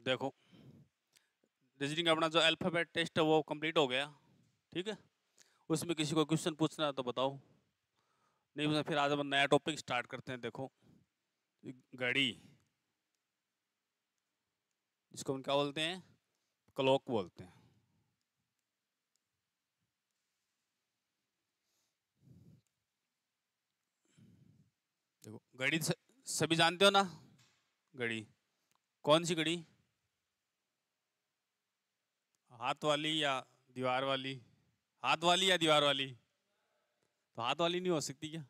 देखो, रीजनिंग अपना जो अल्फ़ाबेट टेस्ट है वो कंप्लीट हो गया। ठीक है, उसमें किसी को क्वेश्चन पूछना है तो बताओ, नहीं तो फिर आज हम नया टॉपिक स्टार्ट करते हैं। देखो, घड़ी, जिसको हम क्या बोलते हैं, क्लॉक बोलते हैं। देखो, घड़ी सभी जानते हो ना। घड़ी, कौन सी घड़ी, हाथ वाली या दीवार वाली? हाथ वाली या दीवार वाली? तो हाथ वाली नहीं हो सकती क्या?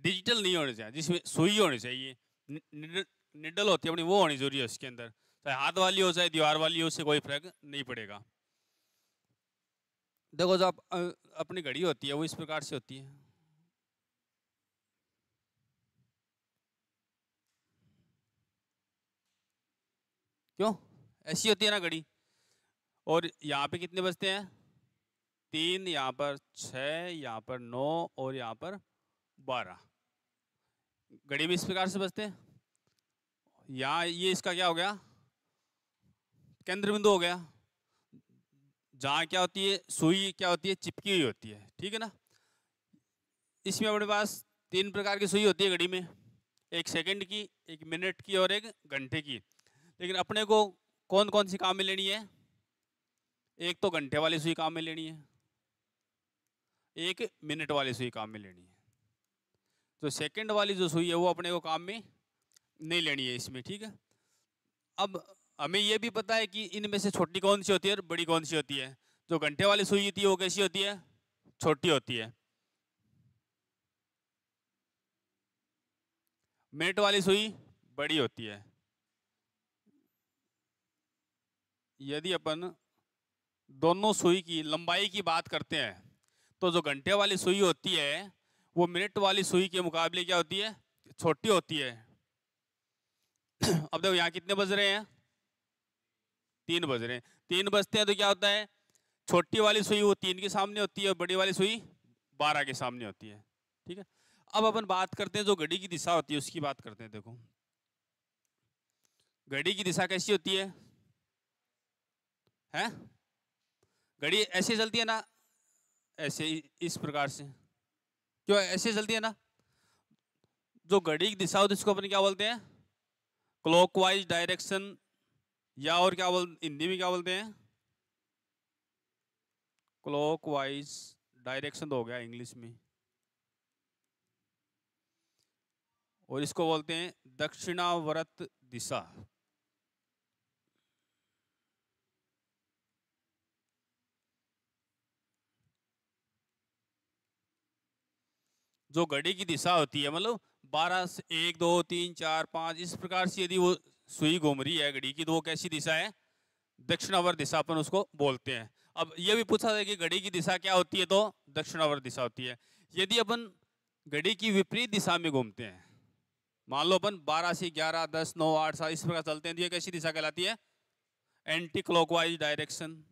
डिजिटल नहीं होनी चाहिए, जिसमें सुई होनी चाहिए। निडल होती है अपनी, वो होनी जरूरी है उसके अंदर। चाहे हाथ वाली हो चाहे दीवार वाली हो, उससे कोई फर्क नहीं पड़ेगा। देखो, जो अपनी घड़ी होती है वो इस प्रकार से होती है। क्यों ऐसी होती है ना घड़ी? और यहाँ पे कितने बजते हैं? 3, यहाँ पर 6, यहाँ पर 9 और यहाँ पर 12। घड़ी में इस प्रकार से बजते हैं। यहाँ ये इसका क्या हो गया, केंद्र बिंदु हो गया, जहाँ क्या होती है, सुई क्या होती है, चिपकी हुई होती है। ठीक है ना। इसमें अपने पास 3 प्रकार की सुई होती है घड़ी में, एक सेकंड की, एक मिनट की और एक घंटे की। लेकिन अपने को कौन कौन सी काम में लेनी है? एक तो घंटे वाली सुई काम में लेनी है, एक मिनट वाली सुई काम में लेनी है। तो सेकंड वाली जो सुई है वो अपने को काम में नहीं लेनी है इसमें। ठीक है। अब हमें ये भी पता है कि इनमें से छोटी कौन सी होती है और बड़ी कौन सी होती है। जो घंटे वाली सुई होती है वो कैसी होती है? छोटी होती है। मिनट वाली सुई बड़ी होती है। यदि अपन दोनों सुई की लंबाई की बात करते हैं तो जो घंटे वाली सुई होती है वो मिनट वाली सुई के मुकाबले क्या होती है? छोटी होती है। अब देखो, यहाँ कितने बज रहे हैं? 3 बज रहे हैं। 3 बजते हैं तो क्या होता है, छोटी वाली सुई वो 3 के सामने होती है और बड़ी वाली सुई 12 के सामने होती है। ठीक है। अब अपन बात करते हैं जो घड़ी की दिशा होती है उसकी बात करते हैं। देखो, घड़ी की दिशा कैसी होती है? हैं? घड़ी ऐसे चलती है ना, ऐसे इस प्रकार से। क्यों ऐसे चलती है ना? जो घड़ी की दिशा होती है उसको अपन क्या बोलते हैं? क्लॉकवाइज डायरेक्शन, या और क्या बोल, हिंदी में क्या बोलते हैं? क्लॉकवाइज डायरेक्शन तो हो गया इंग्लिश में, और इसको बोलते हैं दक्षिणावर्त दिशा। जो घड़ी की दिशा होती है, मतलब 12 से 1 2 3 4 5 इस प्रकार से यदि वो सुई घूम रही है घड़ी की, तो वो कैसी दिशा है? दक्षिणावर्त दिशा अपन उसको बोलते हैं। अब ये भी पूछा था कि घड़ी की दिशा क्या होती है, तो दक्षिणावर्त दिशा होती है। यदि अपन घड़ी की विपरीत दिशा में घूमते हैं, मान लो अपन 12 से 11 10 9 8 7 इस प्रकार चलते हैं, तो ये कैसी दिशा कहलाती है? Anti clockwise direction.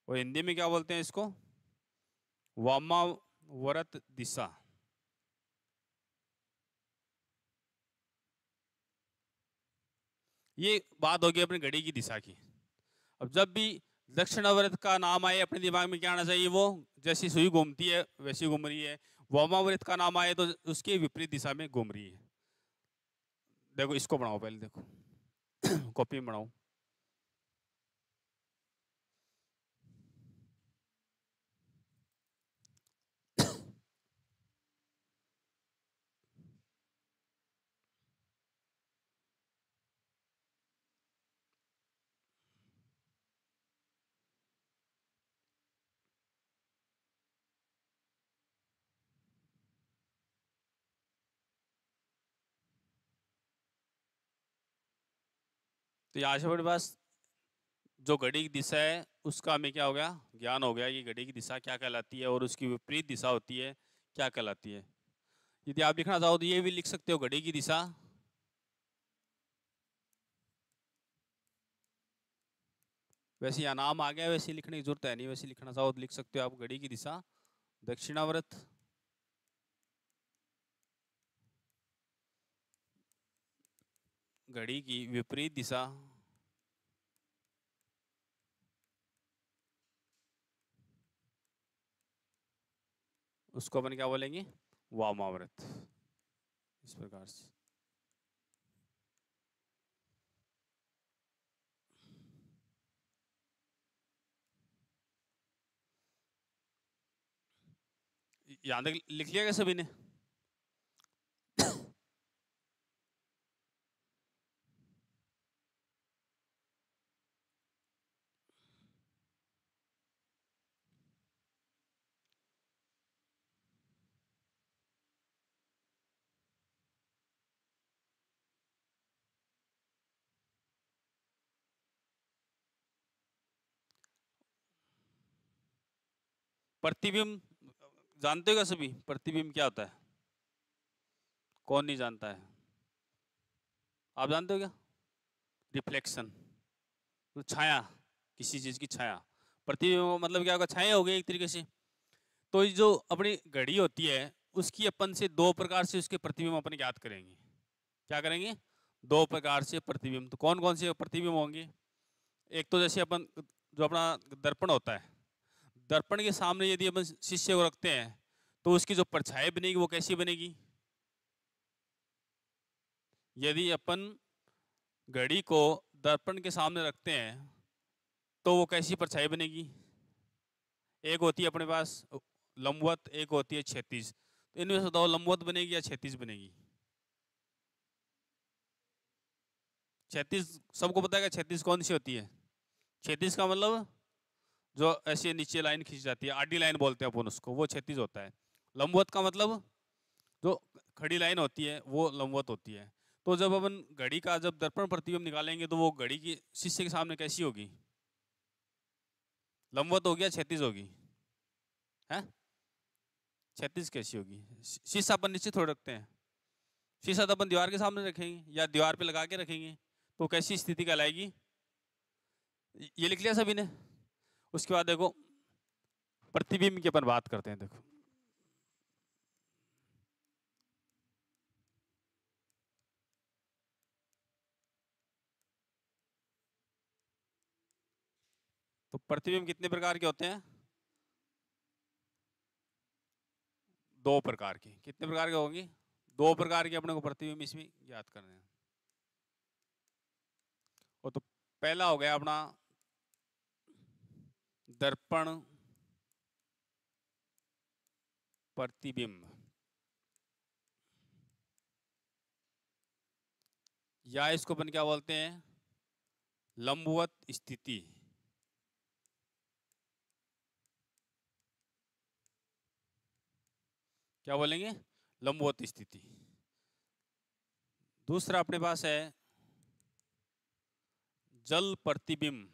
और हिंदी में क्या बोलते हैं इसको? वामावर्त दिशा। ये बात होगी अपनी घड़ी की दिशा की। अब जब भी दक्षिणावर्त का नाम आए, अपने दिमाग में क्या आना चाहिए? वो जैसी सुई घूमती है वैसी घूम रही है। वामावर्त का नाम आए तो उसके विपरीत दिशा में घूम रही है। देखो, इसको बनाओ पहले, देखो कॉपी में बनाओ। तो यहाँ से हमारे पास जो घड़ी की दिशा है उसका हमें क्या हो गया, ज्ञान हो गया कि घड़ी की दिशा क्या कहलाती है और उसकी विपरीत दिशा होती है क्या कहलाती है। यदि आप लिखना चाहो तो ये भी लिख सकते हो, घड़ी की दिशा वैसे यहाँ नाम आ गया, वैसे लिखने की जरूरत है नहीं, वैसे लिखना चाहो तो लिख सकते हो आप। घड़ी की दिशा दक्षिणावर्त, घड़ी की विपरीत दिशा उसको अपन क्या बोलेंगे, वामावर्त। इस प्रकार से यहां तक लिख लिया क्या सभी ने? प्रतिबिंब जानते हो क्या सभी? प्रतिबिंब क्या होता है? कौन नहीं जानता है? आप जानते हो क्या? रिफ्लेक्शन, तो छाया, किसी चीज की छाया। प्रतिबिंब मतलब क्या होगा, छाया हो गई एक तरीके से। तो ये जो अपनी घड़ी होती है उसकी अपन से दो प्रकार से उसके प्रतिबिंब अपन याद करेंगे। क्या करेंगे? दो प्रकार से प्रतिबिंब। तो कौन कौन से प्रतिबिंब होंगे? एक तो जैसे अपन जो अपना दर्पण होता है, दर्पण के सामने यदि अपन शिष्य को रखते हैं तो उसकी जो परछाई बनेगी वो कैसी बनेगी? यदि अपन घड़ी को दर्पण के सामने रखते हैं तो वो कैसी परछाई बनेगी? एक होती है अपने पास लंबवत, एक होती है क्षैतिज। तो इनमें से बताओ लंबवत बनेगी या क्षैतिज बनेगी? क्षैतिज सबको पता है कि क्षैतिज कौन सी होती है? क्षैतिज का मतलब जो ऐसे नीचे लाइन खींच जाती है, आडी लाइन बोलते हैं अपन उसको, वो क्षैतिज होता है। लंबवत का मतलब जो खड़ी लाइन होती है वो लंबवत होती है। तो जब अपन घड़ी का जब दर्पण प्रतिबिंब निकालेंगे तो वो घड़ी की शीशे के सामने कैसी होगी? लंबवत होगी या क्षैतिज होगी? है क्षैतिज कैसी होगी? शीशा अपन नीचे थोड़ा रखते हैं, शीशा तो अपन दीवार के सामने रखेंगे या दीवार पे लगा के रखेंगे, तो कैसी स्थिति कहलाएगी? ये लिख लिया सभी ने? उसके बाद देखो प्रतिबिंब की अपन बात करते हैं। देखो तो प्रतिबिंब कितने प्रकार के होते हैं? दो प्रकार के। कितने प्रकार के होंगे? दो प्रकार के अपने को प्रतिबिंब इसमें याद करने हैं। वो तो पहला हो गया अपना दर्पण प्रतिबिंब, या इसको अपन क्या बोलते हैं, लंबवत स्थिति। क्या बोलेंगे? लंबवत स्थिति। दूसरा अपने पास है जल प्रतिबिंब।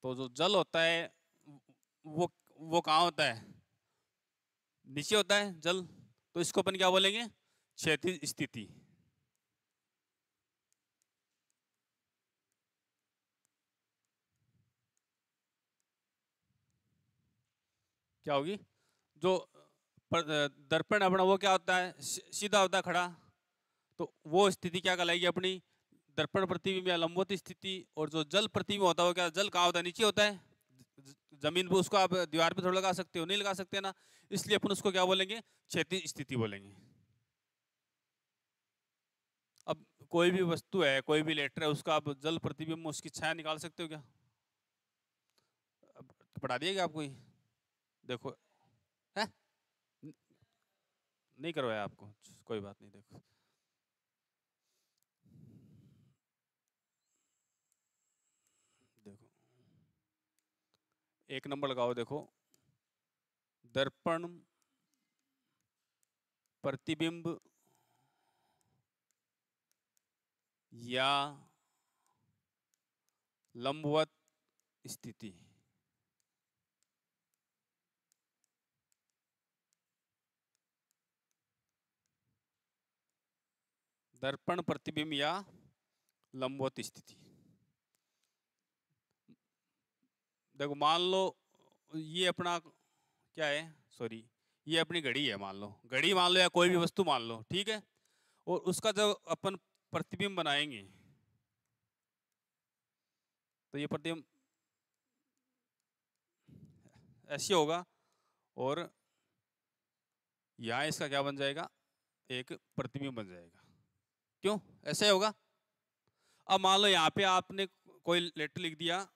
तो जो जल होता है वो कहाँ होता है? नीचे होता है जल। तो इसको अपन क्या बोलेंगे? क्षैतिज स्थिति। क्या होगी? जो दर्पण अपना वो क्या होता है, सीधा होता है खड़ा। तो वो स्थिति क्या कहलाएगी अपनी? दर्पण प्रतिबिंब या लंबवत स्थिति। और जो जल प्रतिबिंब होता है वो क्या, जल कहाँ होता है? नीचे होता है। जमीन पे उसको आप दीवार पे थोड़ा लगा सकते हो, नहीं लगा सकते ना, इसलिए अपन उसको क्या बोलेंगे? क्षैतिज स्थिति बोलेंगे। अब कोई भी वस्तु है, कोई भी लेटर है, उसका आप जल प्रतिबिंब उसकी छाया निकाल सकते हो क्या? पढ़ा दिया क्या आपको ये? देखो है, नहीं करवाया आपको, कोई बात नहीं। देखो देखो एक नंबर लगाओ। देखो दर्पण प्रतिबिंब या लंबवत स्थिति। दर्पण प्रतिबिंब या लंबवत स्थिति। देखो मान लो ये अपना क्या है, सॉरी ये अपनी घड़ी है, मान लो घड़ी मान लो या कोई भी वस्तु मान लो, ठीक है। और उसका जब अपन प्रतिबिंब बनाएंगे तो ये प्रतिबिंब ऐसे होगा और यहाँ इसका क्या बन जाएगा, एक प्रतिबिंब बन जाएगा। क्यों ऐसे होगा? अब मान लो यहाँ पे आपने कोई लेटर लिख दिया,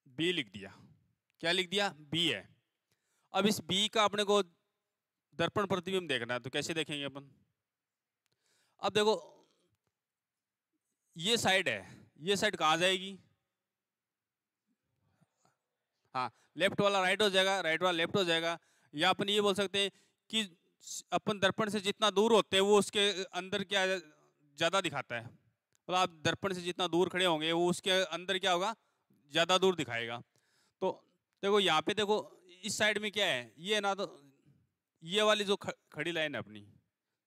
बी लिख दिया। क्या लिख दिया? बी है। अब इस बी का अपने को दर्पण प्रतिबिंब देखना है, तो कैसे देखेंगे अपन? अब देखो ये साइड है, ये साइड कहाँ जाएगी? हाँ, लेफ्ट वाला राइट हो जाएगा, राइट वाला लेफ्ट हो जाएगा। या अपन ये बोल सकते हैं कि अपन दर्पण से जितना दूर होते हैं वो उसके अंदर क्या ज्यादा दिखाता है। मतलब आप दर्पण से जितना दूर खड़े होंगे वो उसके अंदर क्या होगा, ज्यादा दूर दिखाएगा। तो देखो यहाँ पे देखो इस साइड में क्या है, ये ना, तो ये वाली जो खड़ी लाइन है अपनी,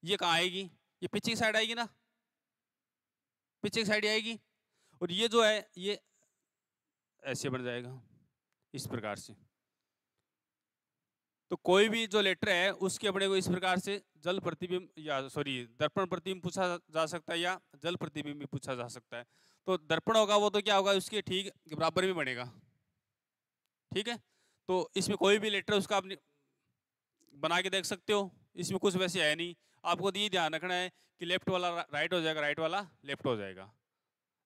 ये कहाँ आएगी? ये पीछे की साइड आएगी ना, पीछे की साइड आएगी। और ये जो है ये ऐसे बन जाएगा इस प्रकार से। तो कोई भी जो लेटर है उसके अपने को इस प्रकार से जल प्रतिबिंब या सॉरी दर्पण प्रतिबिंब पूछा जा सकता है या जल प्रतिबिंब भी पूछा जा सकता है। तो दर्पण होगा वो तो क्या होगा, उसके ठीक बराबर में बनेगा, ठीक है। तो इसमें कोई भी लेटर उसका आप बना के देख सकते हो, इसमें कुछ वैसे है नहीं। आपको तो ये ध्यान रखना है कि लेफ्ट वाला राइट हो जाएगा, राइट वाला लेफ्ट हो जाएगा।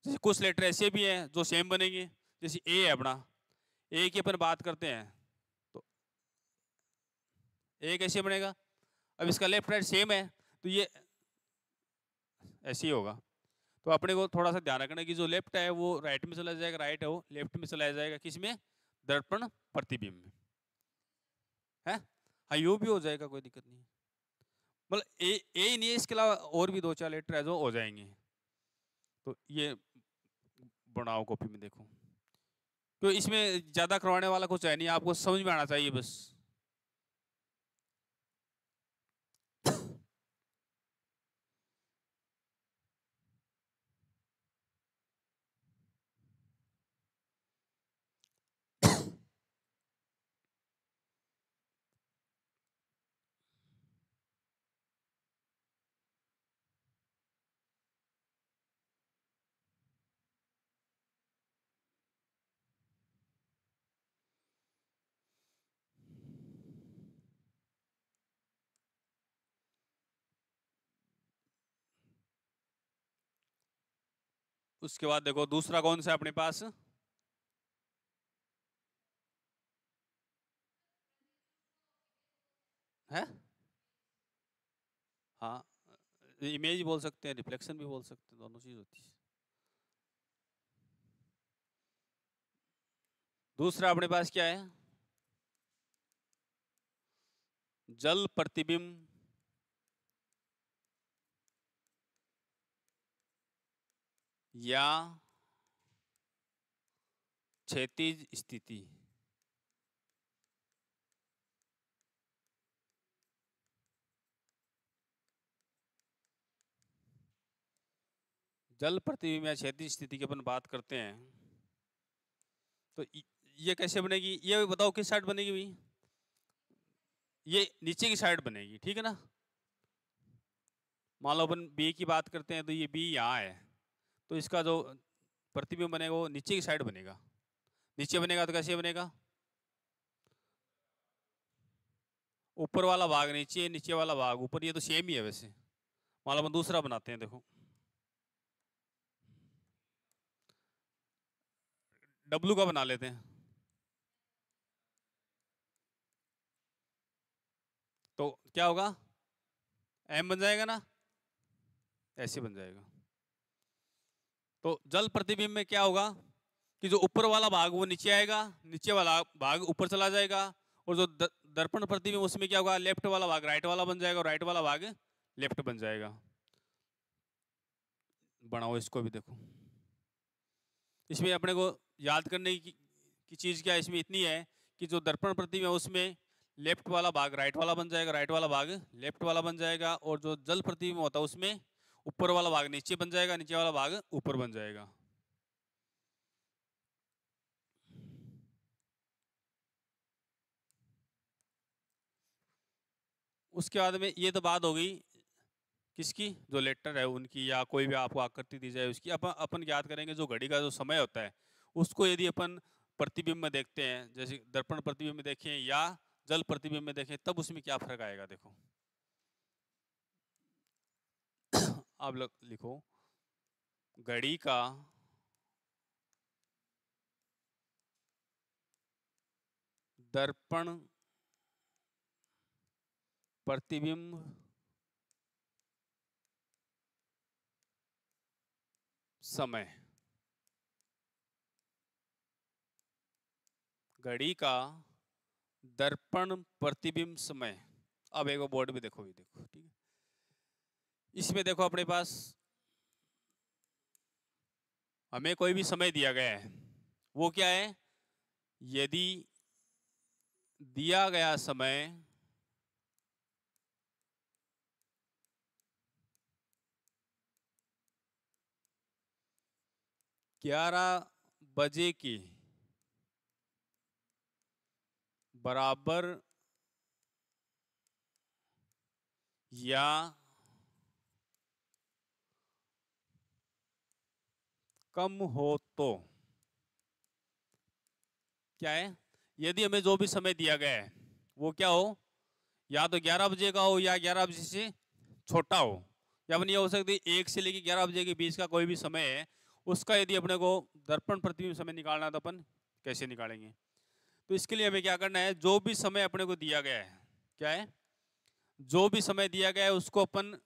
जैसे कुछ लेटर ऐसे भी हैं जो सेम बनेंगे, जैसे ए है अपना, ए की अपन बात करते हैं तो ए कैसे बनेगा? अब इसका लेफ्ट राइट सेम है तो ये ऐसे ही होगा। तो अपने को थोड़ा सा ध्यान रखना कि जो लेफ्ट है वो राइट में चला जाएगा, राइट है वो लेफ्ट में चला जाएगा। किसमें? दर्पण प्रतिबिंब में है। हाँ यू भी हो जाएगा, कोई दिक्कत नहीं। मतलब ए ही नहीं है, इसके अलावा और भी 2-4 लेटर है जो हो जाएंगे। तो ये बनाओ कॉपी में देखो, तो इसमें ज्यादा करवाने वाला कुछ है नहीं, आपको समझ में आना चाहिए बस। उसके बाद देखो दूसरा कौन सा अपने पास है? हाँ इमेज बोल सकते हैं, रिफ्लेक्शन भी बोल सकते हैं, दोनों चीज होती है। दूसरा अपने पास क्या है? जल प्रतिबिंब या क्षैतिज स्थिति। जल प्रतिबिंब या क्षैतिज स्थिति की अपन बात करते हैं तो ये कैसे बनेगी? ये बताओ किस साइड बनेगी भाई? ये नीचे की साइड बनेगी, ठीक है ना। मान लो अपन बी की बात करते हैं तो ये बी यहाँ है, तो इसका जो प्रतिबिंब बनेगा वो नीचे की साइड बनेगा। नीचे बनेगा तो कैसे बनेगा? ऊपर वाला भाग नीचे, नीचे वाला भाग ऊपर, ये तो सेम ही है वैसे। मान लो अपन दूसरा बनाते हैं, देखो डब्लू का बना लेते हैं। तो क्या होगा? एम बन जाएगा ना, ऐसे बन जाएगा। तो जल प्रतिबिंब में क्या होगा कि जो ऊपर वाला भाग वो नीचे आएगा, नीचे वाला भाग ऊपर चला जाएगा। और जो दर्पण प्रतिबिंब उसमें क्या होगा, लेफ्ट वाला भाग राइट वाला बन जाएगा और राइट वाला भाग लेफ्ट बन जाएगा। बनाओ इसको भी देखो। इसमें अपने को याद करने की चीज क्या है, इसमें इतनी है कि जो दर्पण प्रतिबिंब है उसमें लेफ्ट वाला भाग राइट वाला बन जाएगा, राइट वाला भाग लेफ्ट वाला बन जाएगा। और जो जल प्रतिबिंब होता है उसमें ऊपर वाला भाग नीचे बन जाएगा, नीचे वाला भाग ऊपर बन जाएगा। उसके बाद में ये तो बात हो गई किसकी, जो लेटर है उनकी, या कोई भी आपको आकृति दी जाए उसकी। अपन याद करेंगे जो घड़ी का जो समय होता है उसको यदि अपन प्रतिबिंब में देखते हैं, जैसे दर्पण प्रतिबिंब में देखें या जल प्रतिबिंब में देखें, तब उसमें क्या फर्क आएगा देखो। आप लोग लिखो, घड़ी का दर्पण प्रतिबिंब समय, घड़ी का दर्पण प्रतिबिंब समय। अब एक बोर्ड में देखो, ये देखो, ठीक है। इसमें देखो अपने पास हमें कोई भी समय दिया गया है, वो क्या है, यदि दिया गया समय 11 बजे की बराबर या कम हो तो क्या है, यदि हमें जो भी समय दिया गया है वो क्या हो, या तो 11 बजे का हो या 11 बजे से छोटा हो, या अपन ये हो सकती है 1 से लेकर 11 बजे के बीच का कोई भी समय है, उसका यदि अपने को दर्पण प्रतिबिंब समय निकालना है तो अपन कैसे निकालेंगे। तो इसके लिए हमें क्या करना है, जो भी समय अपने को दिया गया है, क्या है, जो भी समय दिया गया है उसको अपन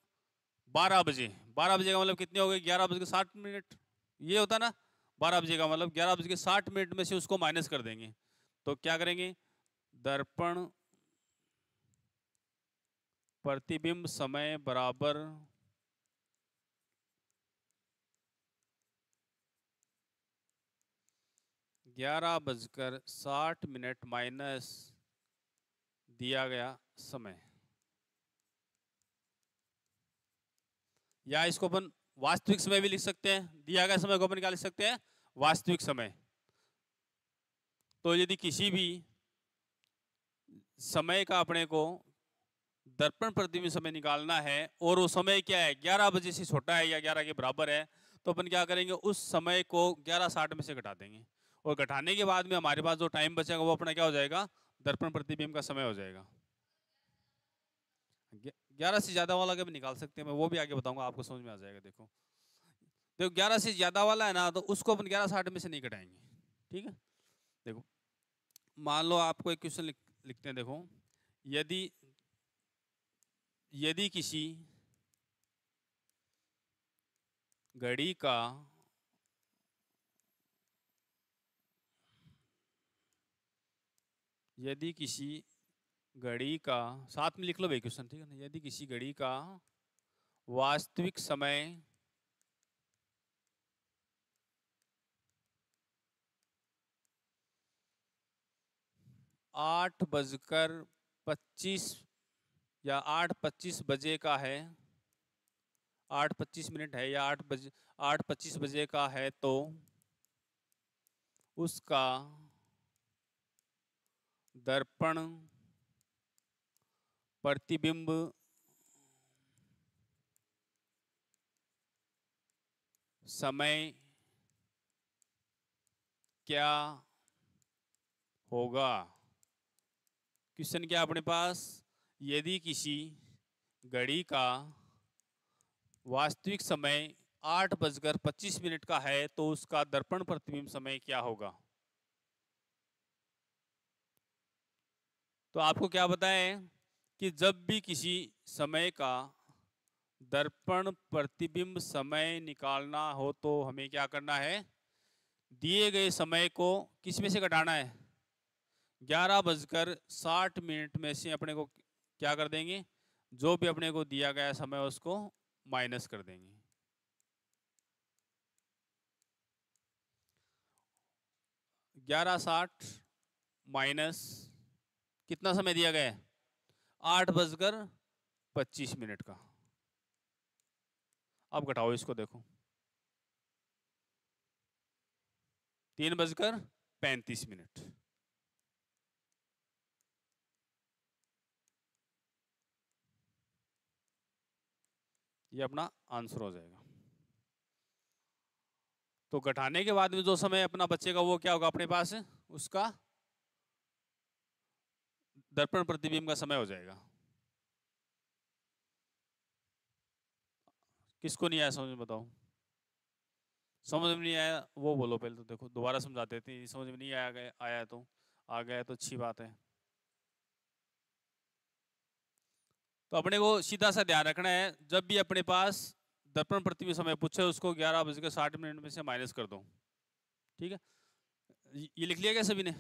12 बजे, 12 बजे का मतलब कितने हो गए, 11:60, ये होता ना 12 बजे का मतलब 11:60 में से उसको माइनस कर देंगे। तो क्या करेंगे, दर्पण प्रतिबिंब समय बराबर 11:60 माइनस दिया गया समय, या इसको अपन वास्तविक समय भी लिख सकते हैं, दिया गया समय को अपन क्या लिख सकते हैं, वास्तविक समय। तो यदि किसी भी समय का अपने को दर्पण प्रतिबिंब समय निकालना है और वो समय क्या है, 11 बजे से छोटा है या 11 के बराबर है, तो अपन क्या करेंगे, उस समय को 11:60 में से घटा देंगे, और घटाने के बाद में हमारे पास जो टाइम बचेगा वो अपना क्या हो जाएगा, दर्पण प्रतिबिंब का समय हो जाएगा। 11 से ज्यादा वाला भी निकाल सकते हैं, मैं वो भी आगे बताऊंगा, आपको समझ में आ जाएगा। देखो देखो 11 से ज्यादा वाला है ना, तो उसको अपन 11:60 में से नहीं घटाएंगे, ठीक है। देखो मान लो आपको एक क्वेश्चन लिखते हैं, देखो, यदि यदि किसी घड़ी का यदि किसी घड़ी का, साथ में लिख लो भाई क्वेश्चन, ठीक है ना, यदि किसी घड़ी का वास्तविक समय 8:25 या 8:25 बजे का है, 8:25 है या 8:25 बजे का है, तो उसका दर्पण प्रतिबिंब समय क्या होगा। क्वेश्चन क्या अपने पास, यदि किसी घड़ी का वास्तविक समय 8:25 का है, तो उसका दर्पण प्रतिबिंब समय क्या होगा। तो आपको क्या बताएं कि जब भी किसी समय का दर्पण प्रतिबिंब समय निकालना हो तो हमें क्या करना है, दिए गए समय को किस में से घटाना है, 11:60 में से अपने को क्या कर देंगे, जो भी अपने को दिया गया समय उसको माइनस कर देंगे। 11:60 माइनस कितना समय दिया गया है, 8:25 का। अब घटाओ इसको, देखो 3:35। ये अपना आंसर हो जाएगा। तो घटाने के बाद में जो समय अपना बचेगा वो क्या होगा अपने पास, उसका दर्पण प्रतिबिंब का समय हो जाएगा। किसको नहीं आया समझ में बताओ? समझ में नहीं आया वो बोलो पहले, तो देखो दोबारा समझा देते हैं। समझ में नहीं आया तो आ गया तो अच्छी बात है। तो अपने को सीधा सा ध्यान रखना है, जब भी अपने पास दर्पण प्रतिबिंब समय पूछे उसको 11:60 में से माइनस कर दो। ठीक है, ये लिख लिया क्या सभी ने?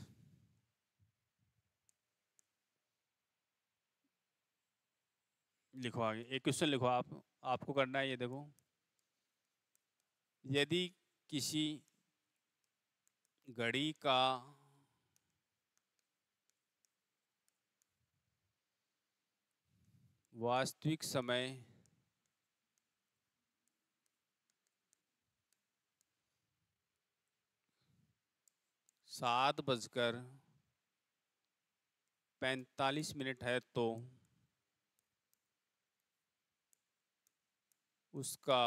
लिखो आगे, एक क्वेश्चन लिखो आपको करना है ये। देखो, यदि किसी घड़ी का वास्तविक समय 7:45 है तो उसका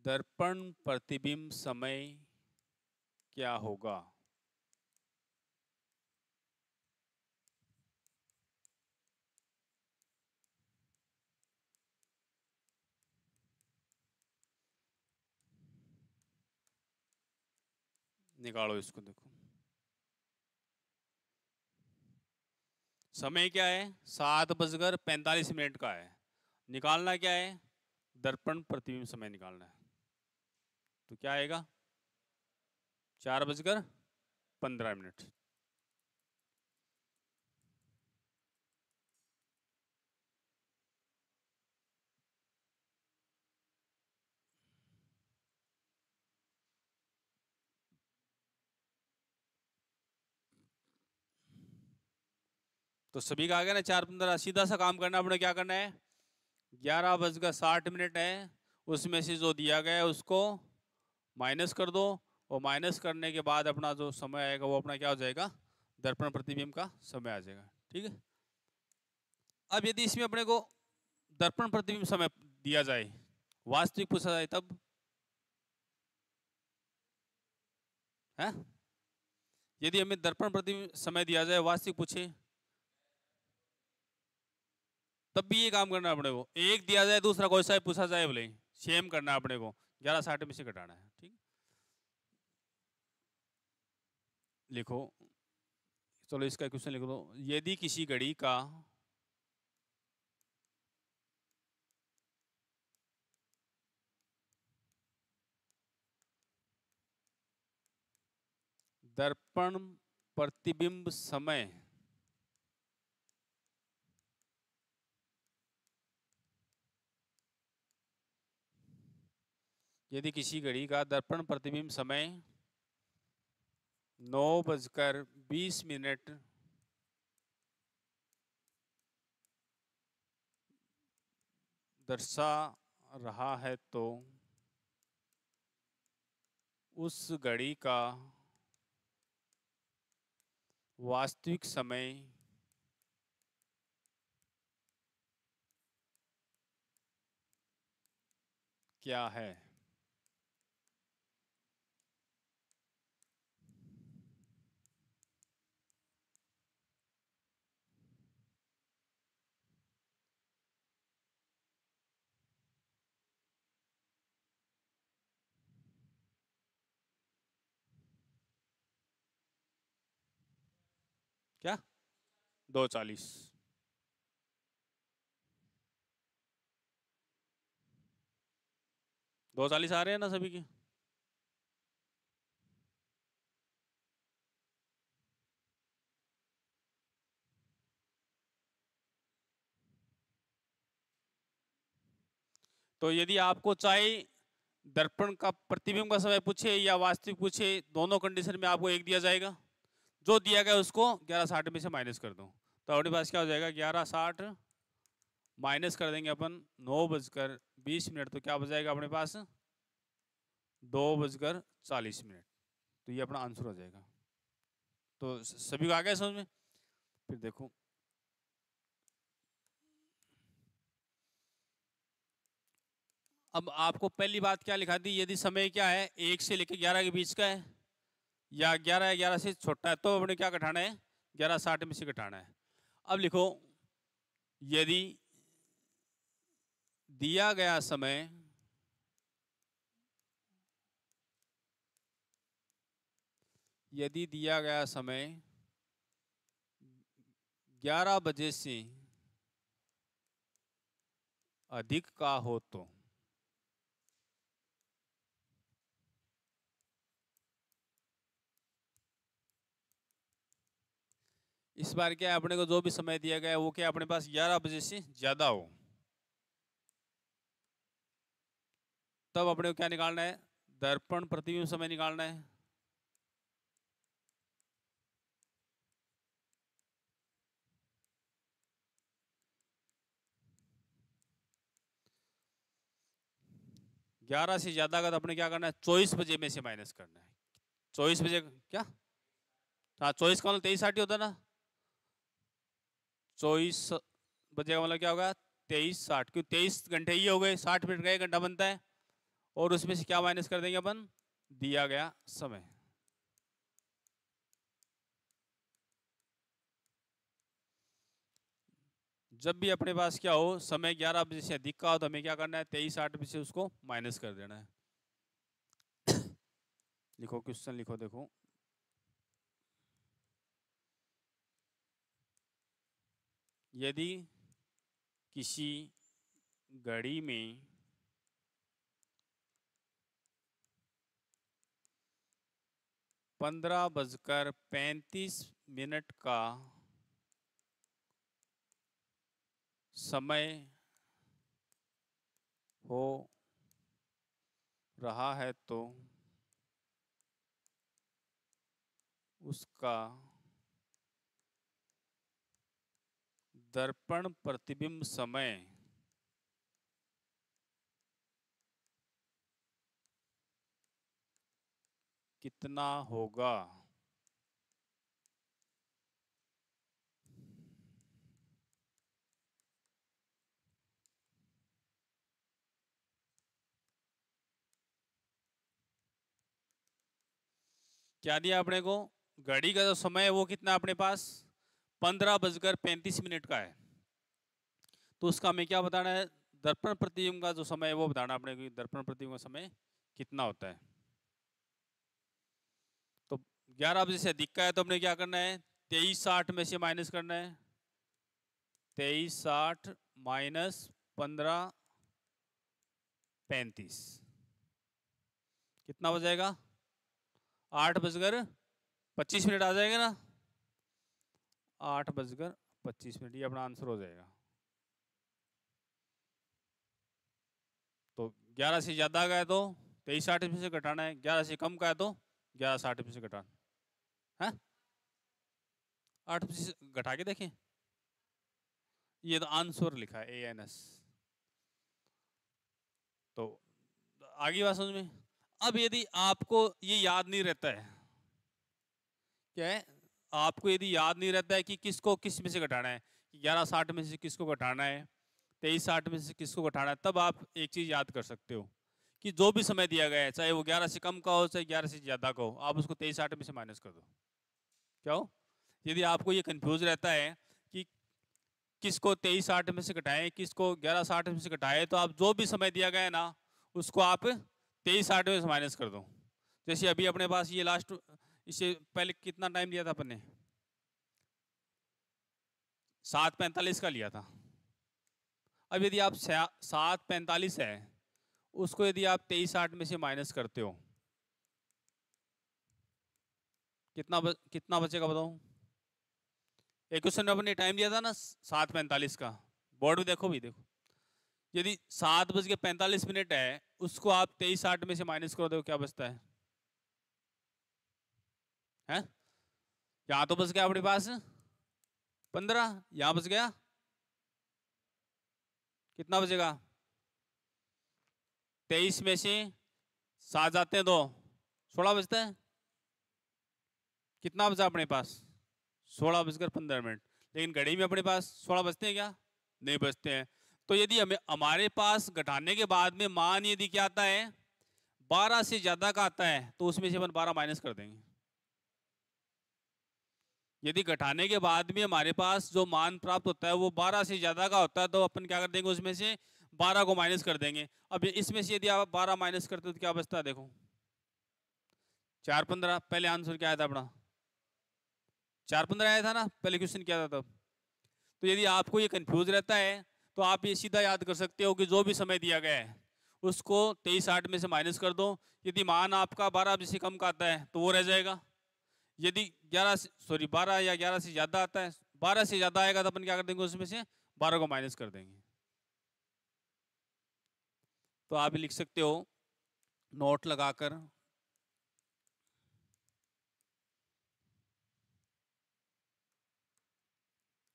दर्पण प्रतिबिंब समय क्या होगा? निकालो इसको। देखो समय क्या है, 7:45 का है। निकालना क्या है, दर्पण प्रतिबिंब समय निकालना है। तो क्या आएगा, 4:15। तो सभी का आ गया ना 4:15। सीधा सा काम करना, अपने क्या करना है, 11:60 है, उसमें से जो दिया गया है उसको माइनस कर दो, और माइनस करने के बाद अपना जो समय आएगा वो अपना क्या हो जाएगा, दर्पण प्रतिबिंब का समय आ जाएगा। ठीक है, अब यदि इसमें अपने को दर्पण प्रतिबिंब समय दिया जाए, वास्तविक पूछा जाए, तब है, यदि हमें दर्पण प्रतिबिंब समय दिया जाए, वास्तविक पूछे, तब भी ये काम करना है अपने को। एक दिया जाए दूसरा कोई सा पूछा जाए बोले, सेम करना है अपने को, 11:60 में से घटाना है। ठीक, लिखो, चलो इसका क्वेश्चन लिख दो। यदि किसी घड़ी का दर्पण प्रतिबिंब समय यदि किसी घड़ी का दर्पण प्रतिबिंब समय 9:20 दर्शा रहा है तो उस घड़ी का वास्तविक समय क्या है? क्या 2:40? 2:40 आ रहे हैं ना सभी के? तो यदि आपको चाहे दर्पण का प्रतिबिंब का समय पूछे या वास्तविक पूछे, दोनों कंडीशन में आपको एक दिया जाएगा। जो दिया गया उसको 11:60 में से माइनस कर दो, तो अपने पास क्या हो जाएगा, 11:60 माइनस कर देंगे अपन 9:20, तो क्या बच जाएगा अपने पास 2:40। तो ये अपना आंसर हो जाएगा। तो सभी को आ गया समझ में? फिर देखो अब आपको पहली बात क्या लिखा दी, यदि समय क्या है 1 से लेकर 11 के बीच का है या 11 या 11 से छोटा है तो अपने क्या घटाना है 11:60 में से घटाना है। अब लिखो यदि दिया गया समय यदि दिया गया समय 11 बजे से अधिक का हो तो इस बार क्या है अपने को जो भी समय दिया गया है वो क्या अपने पास 11 बजे से ज्यादा हो, तब अपने को क्या निकालना है दर्पण प्रतिबिंब समय निकालना है। ग्यारह से ज्यादा का तो अपने क्या करना है 24 बजे में से माइनस करना है। 24 बजे क्या, हाँ 24 का मतलब 23:60 होता है ना। 24 बजे का मतलब क्या होगा 23:60, क्योंकि 23 घंटे ही हो गए, 60 मिनट का 1 घंटा बनता है। और उसमें से क्या माइनस कर देंगे अपन दिया गया समय। जब भी अपने पास क्या हो समय 11 बजे से अधिक का हो तो हमें क्या करना है 23:60 में से उसको माइनस कर देना है। लिखो क्वेश्चन लिखो देखो, यदि किसी घड़ी में 15:35 का समय हो रहा है तो उसका दर्पण प्रतिबिंब समय कितना होगा। क्या दिया अपने को, घड़ी का जो समय है वो कितना अपने पास 15:35 का है, तो उसका हमें क्या बताना है दर्पण प्रतिबिंब का जो समय है वो बताना अपने को, दर्पण प्रतिबिंब का समय कितना होता है। तो 11 बजे से अधिक का है तो हमने क्या करना है 23:60 में से माइनस करना है। 23:60 माइनस 15:35 कितना हो जाएगा 8:25 आ जाएगा ना। 8:25 ये अपना आंसर हो जाएगा। तो 11 से ज्यादा का है तो 23:60 में से घटाना है, 11 से कम का है तो 11:60 में से घटाना है। 8 घटा के देखें, ये तो आंसर लिखा है ANS। तो आगे बात समझ में। अब यदि आपको ये याद नहीं रहता है, क्या है आपको यदि याद नहीं रहता है कि किसको किस में से घटाना है, 11:60 में से किसको घटाना है 23:60 में से किसको घटाना है, तब आप एक चीज याद कर सकते हो कि जो भी समय दिया गया है चाहे वो 11 से कम का हो चाहे 11 से ज्यादा का हो, आप उसको 23:60 में से माइनस कर दो। क्या हो, यदि आपको ये कंफ्यूज रहता है कि किसको 23:60 में से घटाएं किसको 11:60 में से घटाएं, तो आप जो भी समय दिया गया है ना उसको आप 23:60 में से माइनस कर दो। जैसे अभी अपने पास ये लास्ट, इससे पहले कितना टाइम लिया था अपन ने 7:45 का लिया था। अब यदि आप 7:45 है उसको यदि आप 23:60 में से माइनस करते हो कितना बचेगा बताओ। एक क्वेश्चन में अपने टाइम दिया था ना 7:45 का, बोर्ड में देखो भी देखो, यदि 7:45 है उसको आप 23:60 में से माइनस कर दो क्या बचता है? यहाँ तो बच गया अपने पास 15, यहाँ बच गया कितना बचेगा? 23 में से 7 जाते हैं 2, 16 बचता है। कितना बचा अपने पास? 16:15। लेकिन घड़ी में अपने पास 16 बचते हैं क्या? नहीं बचते हैं। तो यदि हमें हमारे पास घटाने के बाद में मान यदि क्या आता है, 12 से ज्यादा का आता है, तो उसमें से अपन 12 माइनस कर देंगे। यदि घटाने के बाद में हमारे पास जो मान प्राप्त होता है वो 12 से ज्यादा का होता है, तो अपन क्या कर देंगे, उसमें से 12 को माइनस कर देंगे। अब इसमें से यदि आप 12 माइनस करते हो तो क्या बचता है? देखो 4×15। पहले आंसर क्या आया था अपना? 4×15 आया था ना, पहले क्वेश्चन क्या था तब। तो यदि आपको ये कंफ्यूज रहता है तो आप ये सीधा याद कर सकते हो कि जो भी समय दिया गया है उसको 23/8 में से माइनस कर दो। यदि मान आपका 12 से कम का आता है तो वो रह जाएगा। यदि 12 या 11 से ज्यादा आता है, 12 से ज्यादा आएगा तो अपन क्या कर देंगे, उसमें से 12 को माइनस कर देंगे। तो आप लिख सकते हो नोट लगाकर,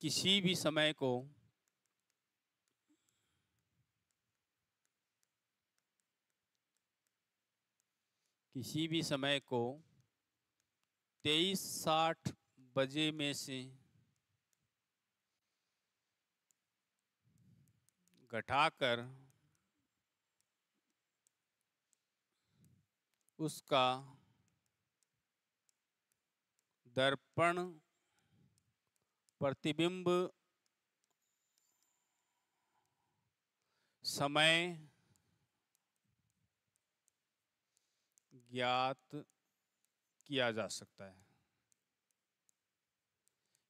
किसी भी समय को किसी भी समय को 23:60 बजे में से घटाकर उसका दर्पण प्रतिबिंब समय ज्ञात किया जा सकता है।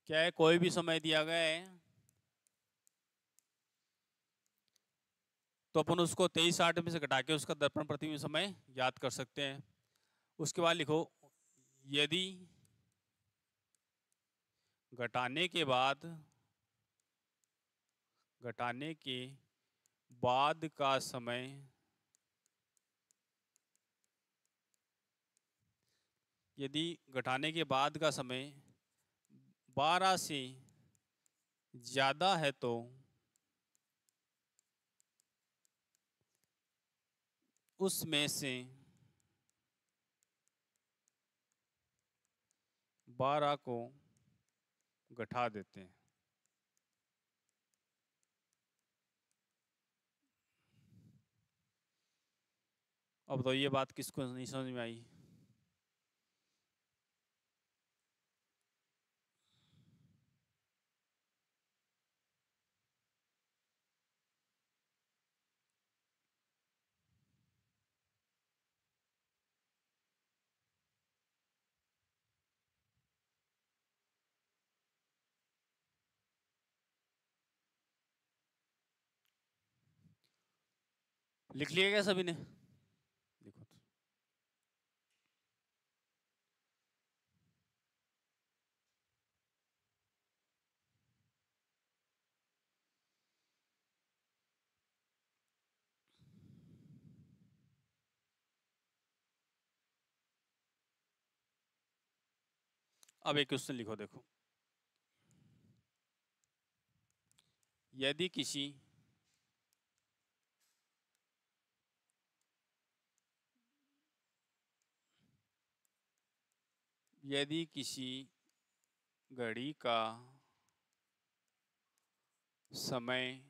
क्या है, कोई भी समय दिया गया है तो अपन उसको 23:60 में से घटा के उसका दर्पण प्रतिबिंब समय ज्ञात कर सकते हैं। उसके बाद लिखो, यदि घटाने के बाद का समय यदि घटाने के बाद का समय 12 से ज्यादा है तो उसमें से 12 को घटा देते हैं। अब तो ये बात किसको नहीं समझ में आई? लिख लिया क्या सभी ने? देखो तो। अब एक क्वेश्चन लिखो, देखो, यदि किसी घड़ी का समय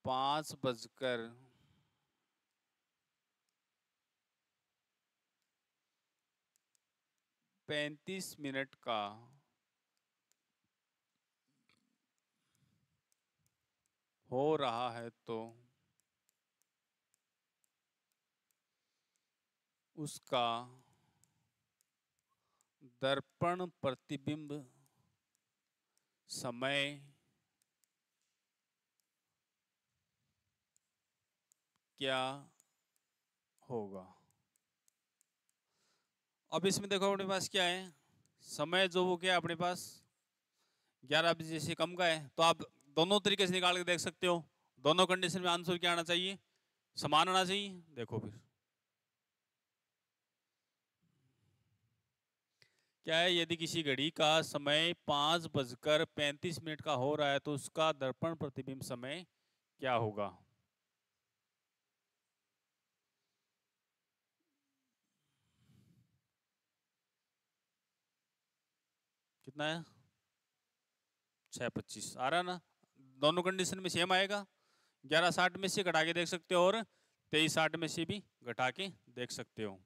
5:35 का हो रहा है तो उसका दर्पण प्रतिबिंब समय क्या होगा? अब इसमें देखो अपने पास क्या है, समय जो वो क्या है अपने पास 11 बजे से कम का है, तो आप दोनों तरीके से निकाल के देख सकते हो। दोनों कंडीशन में आंसर क्या आना चाहिए? समान आना चाहिए। देखो फिर क्या है, यदि किसी घड़ी का समय 5:35 का हो रहा है तो उसका दर्पण प्रतिबिंब समय क्या होगा? कितना है? 6:25 आ रहा ना? दोनों कंडीशन में सेम आएगा। 11:60 में से घटा के देख सकते हो और 23:60 में से भी घटा के देख सकते हो।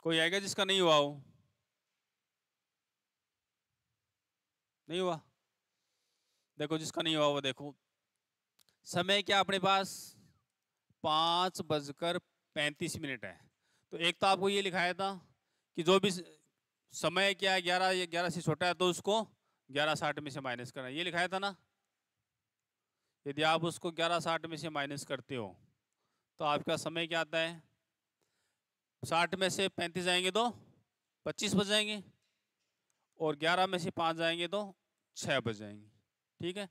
कोई आएगा जिसका नहीं हुआ हो? नहीं हुआ? देखो जिसका नहीं हुआ वो देखो, समय क्या अपने पास 5:35 है। तो एक तो आपको ये लिखाया था कि जो भी समय क्या है 11 या 11 से छोटा है तो उसको 11:60 में से माइनस करना, ये लिखाया था ना। यदि आप उसको 11:60 में से माइनस करते हो तो आपका समय क्या आता है? 60 में से 35 जाएंगे तो 25 बच जाएंगे, और 11 में से 5 जाएंगे तो 6 बच जाएंगे। ठीक है,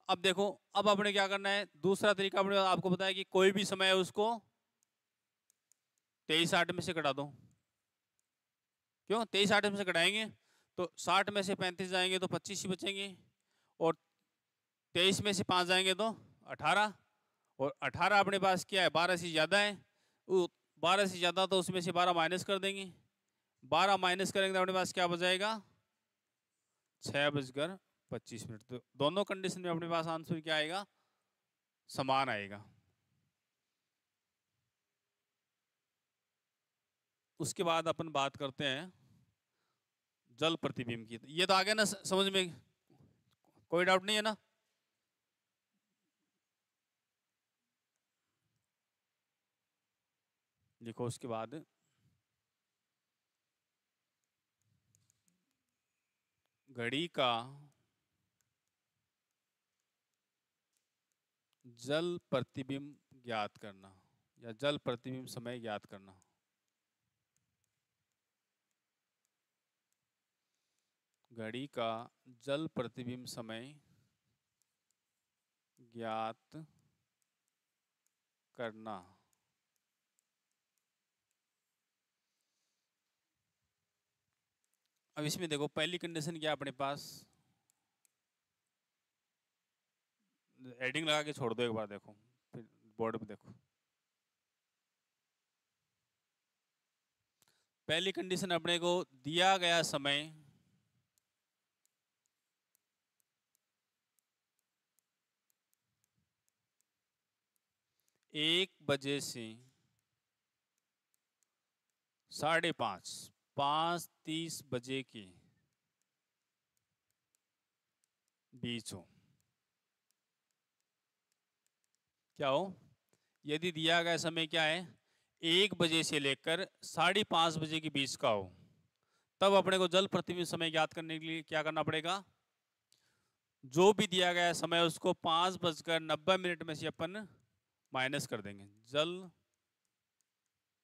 अब देखो, अब आपने क्या करना है, दूसरा तरीका आपने आपको बताया कि कोई भी समय है उसको 23:60 में से घटा दो। क्यों 23:60 में से घटाएंगे तो 60 में से 35 जाएंगे तो 25 ही बचेंगे, और 23 में से 5 जाएंगे तो 18, और 18 अपने पास क्या है 12 से ज़्यादा है, वो 12 से ज़्यादा तो उसमें से 12 माइनस कर देंगे, 12 माइनस करेंगे तो अपने पास क्या बचाएगा? 6:25। तो दोनों कंडीशन में अपने पास आंसर क्या आएगा? समान आएगा। उसके बाद अपन बात करते हैं जल प्रतिबिंब की। ये तो आ गया ना समझ में? कोई डाउट नहीं है ना? लिखो उसके बाद, घड़ी का जल प्रतिबिंब ज्ञात करना या जल प्रतिबिंब समय ज्ञात करना। घड़ी का जल प्रतिबिंब समय ज्ञात करना। अब इसमें देखो पहली कंडीशन क्या अपने पास, एडिंग लगा के छोड़ दो एक बार, देखो फिर बोर्ड पे देखो। पहली कंडीशन अपने को दिया गया समय 1 बजे से 5:30, 5:30 बजे के बीच हो। क्या हो? यदि दिया गया समय क्या है 1 बजे से लेकर 5:30 बजे के बीच का हो, तब अपने को जल प्रतिबिंब समय ज्ञात करने के लिए क्या करना पड़ेगा? जो भी दिया गया समय उसको 5:90 में से अपन माइनस कर देंगे। जल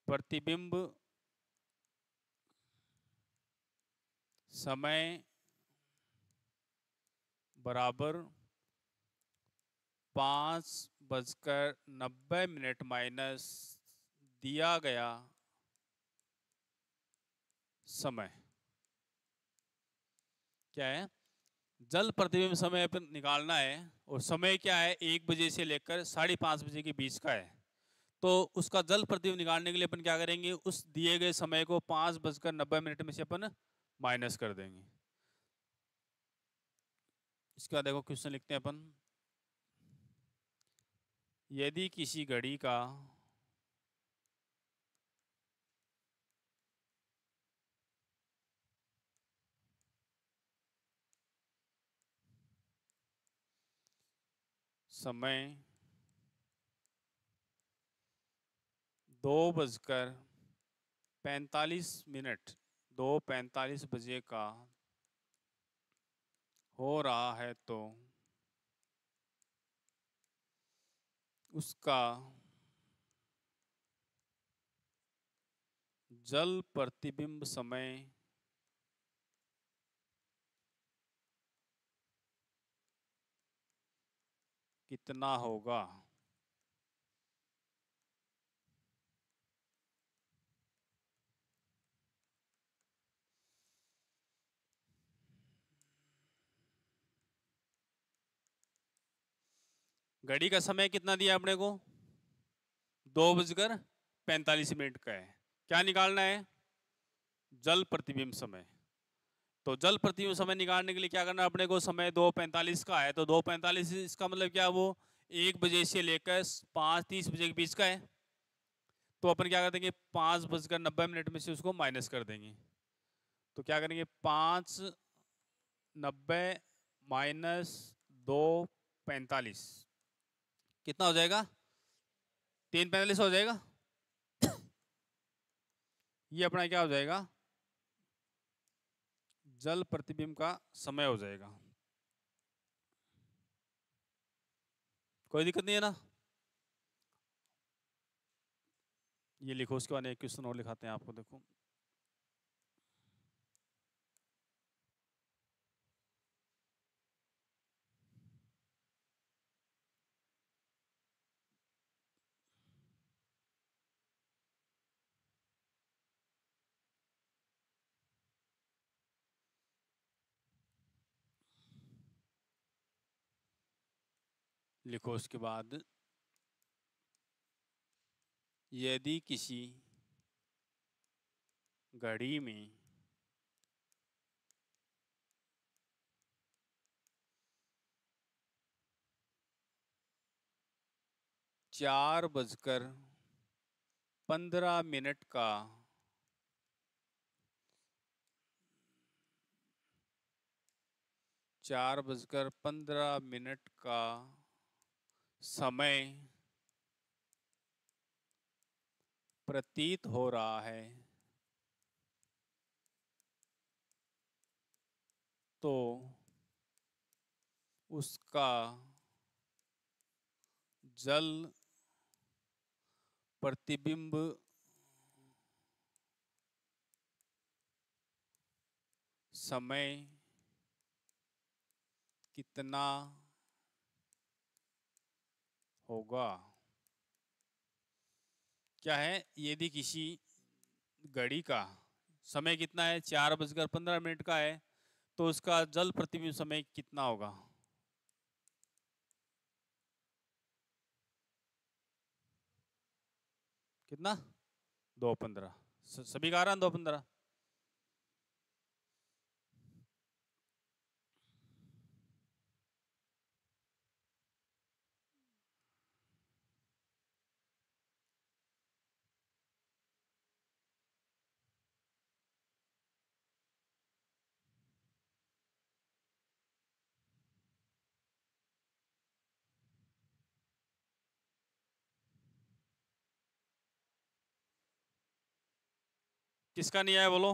प्रतिबिंब समय बराबर 5:90 माइनस दिया गया समय। क्या है? जल प्रतिबिंब समय अपन निकालना है, और समय क्या है 1 बजे से लेकर 5:30 बजे के बीच का है। तो उसका जल प्रतिबिंब निकालने के लिए अपन क्या करेंगे, उस दिए गए समय को 5:90 में से अपन माइनस कर देंगे। इसके बाद देखो क्वेश्चन लिखते हैं अपन, यदि किसी घड़ी का समय 2:45, 2:45 का हो रहा है तो उसका जल प्रतिबिंब समय कितना होगा। घड़ी का समय कितना दिया आपने को, 2:45 का है। क्या निकालना है, जल प्रतिबिंब समय। तो जल प्रतिबिंब समय निकालने के लिए क्या करना है अपने को, समय 2:45 का है, तो 2:45 इसका मतलब क्या, वो 1 बजे से लेकर 5:30 बजे के बीच का है। तो अपन क्या कर देंगे, 5:90 में से उसको माइनस कर देंगे। तो क्या करेंगे, 5:90 माइनस 2:45 कितना हो जाएगा, 3:45 हो जाएगा। ये अपना क्या हो जाएगा, जल प्रतिबिंब का समय हो जाएगा। कोई दिक्कत नहीं है ना। ये लिखो, उसके बाद एक क्वेश्चन और लिखाते हैं आपको, देखो। लिखो उसके बाद, यदि किसी घड़ी में 4:15 का 4:15 का समय प्रतीत हो रहा है, तो उसका जल प्रतिबिंब समय कितना होगा। क्या है, यदि किसी घड़ी का समय कितना है, 4:15 का है, तो उसका जल प्रतिबिंब समय कितना होगा। कितना, 2:15। सभी का आ रहा है 2:15। किसका नहीं आया बोलो,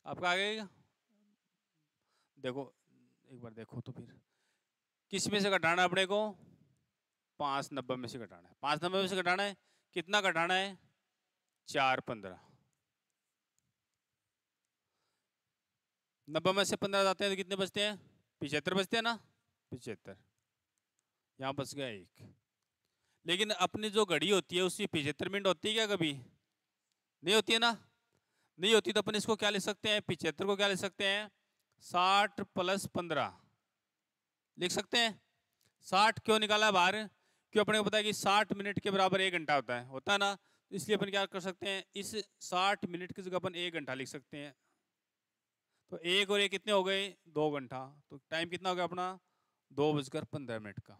आपका आ गया। देखो एक बार देखो तो फिर, किस में से घटाना है अपने को, 5:90 में से घटाना है। 5:90 में से घटाना है, कितना घटाना है, 4:15। 90 में से 15 जाते हैं तो कितने बचते हैं, 75 बचते हैं ना, 75। यहाँ बच गया एक। लेकिन अपनी जो घड़ी होती है उसकी 75 मिनट होती है क्या कभी, नहीं होती है ना। नहीं होती तो अपन इसको क्या ले सकते हैं, 75 को क्या ले सकते हैं, 60 + 15 लिख सकते हैं। 60 क्यों निकाला बाहर, क्यों, अपने को पता है कि 60 मिनट के बराबर 1 घंटा होता है ना। तो इसलिए अपन क्या कर सकते हैं, इस 60 मिनट की जगह अपन 1 घंटा लिख सकते हैं। तो 1 और 1 कितने हो गए, 2 घंटा। तो टाइम कितना हो गया अपना, 2:15 का।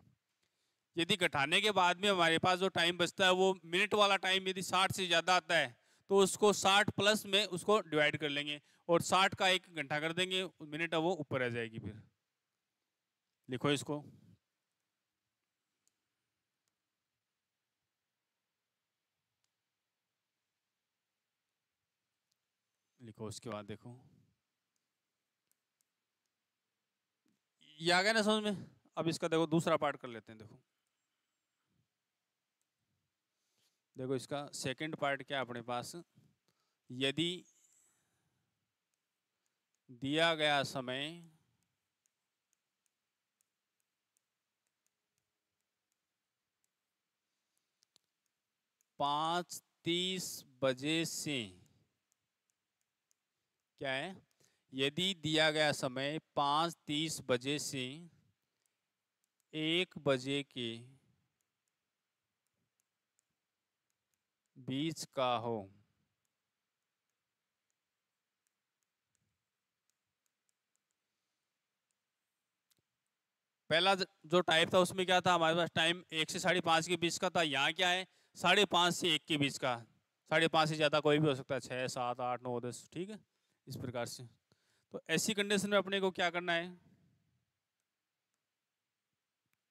यदि घटाने के बाद में हमारे पास जो टाइम बचता है वो मिनट वाला टाइम यदि 60 से ज़्यादा आता है, तो उसको 60 प्लस में उसको डिवाइड कर लेंगे और 60 का 1 घंटा कर देंगे, मिनट है वो ऊपर आ जाएगी। फिर लिखो इसको, लिखो उसके बाद देखो, ये आ गया ना समझ में। अब इसका देखो दूसरा पार्ट कर लेते हैं। देखो देखो इसका सेकंड पार्ट क्या है अपने पास, यदि दिया गया समय 5:30 बजे से क्या है, यदि दिया गया समय 5:30 बजे से 1 बजे के बीच का हो। पहला जो टाइप था उसमें क्या था, हमारे पास टाइम 1 से 5:30 के बीच का था। यहाँ क्या है, 5:30 से 1 के बीच का। 5:30 से ज़्यादा कोई भी हो सकता है, 6, 7, 8, 9, 10, ठीक है, इस प्रकार से। तो ऐसी कंडीशन में अपने को क्या करना है,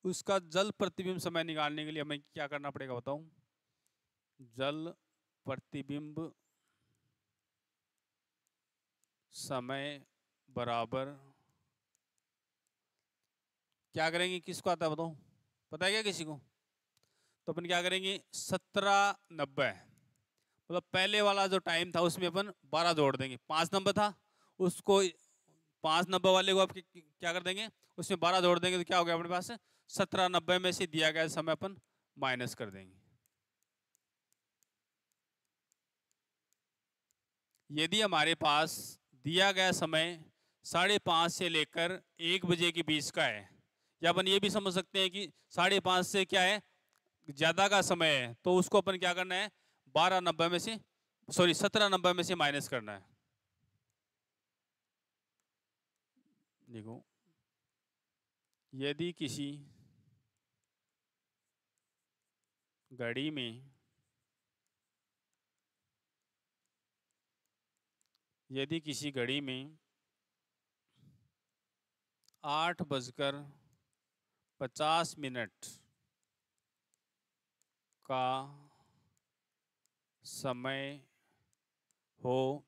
उसका जल प्रतिबिंब समय निकालने के लिए हमें क्या करना पड़ेगा बताऊं। जल प्रतिबिंब समय बराबर क्या करेंगे, किसको आता है बताओ, पता है क्या किसी को? तो अपन क्या करेंगे, 17:90, मतलब पहले वाला जो टाइम था उसमें अपन 12 जोड़ देंगे। 5 नंबर था, उसको 5 नंबर वाले को आप क्या कर देंगे, उसमें 12 जोड़ देंगे, तो क्या हो गया अपने पास 17:90 में से दिया गया समय अपन माइनस कर देंगे। यदि हमारे पास दिया गया समय 5:30 से लेकर 1 बजे के बीच का है, या अपन ये भी समझ सकते हैं कि 5:30 से क्या है, ज्यादा का समय है, तो उसको अपन क्या करना है, 12:90 में से, सॉरी 17:90 में से माइनस करना है। देखो, यदि किसी घड़ी में यदि किसी घड़ी में 8:50 का समय हो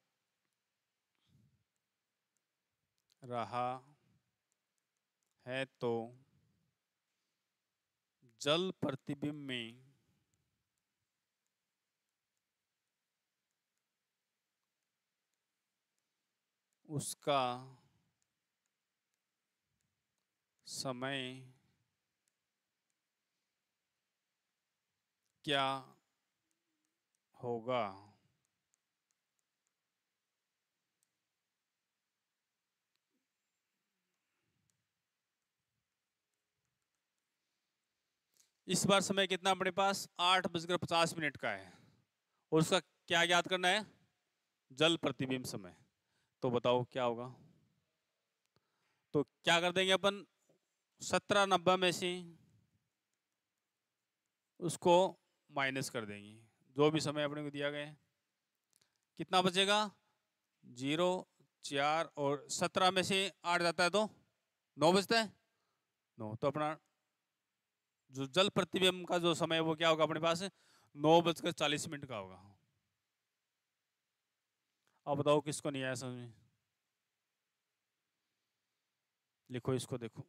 रहा है, तो जल प्रतिबिंब में उसका समय क्या होगा। इस बार समय कितना अपने पास 8:50 का है, और उसका क्या याद करना है, जल प्रतिबिंब समय। तो बताओ क्या होगा। तो क्या कर देंगे अपन, 17:90 में से उसको माइनस कर देंगे, जो भी समय अपने को दिया गया है। कितना बचेगा, 0, 4 और 17 में से 8 जाता है तो 9 बचता है। 9, तो अपना जो जल प्रतिबिंब का जो समय है वो क्या होगा अपने पास, 9:40 का होगा। अब बताओ किसको नहीं आया समझ में, लिखो इसको, देखो